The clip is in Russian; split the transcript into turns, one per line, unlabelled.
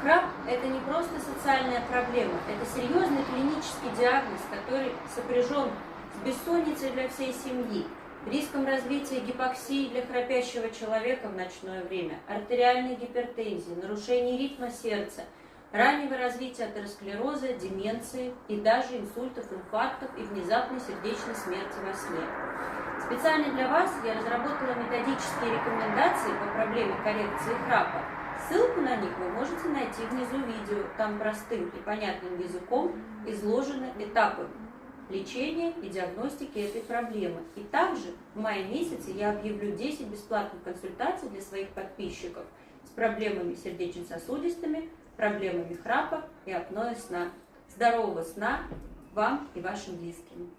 Храп – это не просто социальная проблема, это серьезный клинический диагноз, который сопряжен с бессонницей для всей семьи, риском развития гипоксии для храпящего человека в ночное время, артериальной гипертензии, нарушений ритма сердца, раннего развития атеросклероза, деменции и даже инсультов, инфарктов и внезапной сердечной смерти во сне. Специально для вас я разработала методические рекомендации по проблеме коррекции храпа. Ссылку на них вы можете найти внизу видео. Там простым и понятным языком изложены этапы лечения и диагностики этой проблемы. И также в мае месяце я объявлю 10 бесплатных консультаций для своих подписчиков с проблемами сердечно-сосудистыми, проблемами храпа и апноэ сна. Здорового сна вам и вашим близким!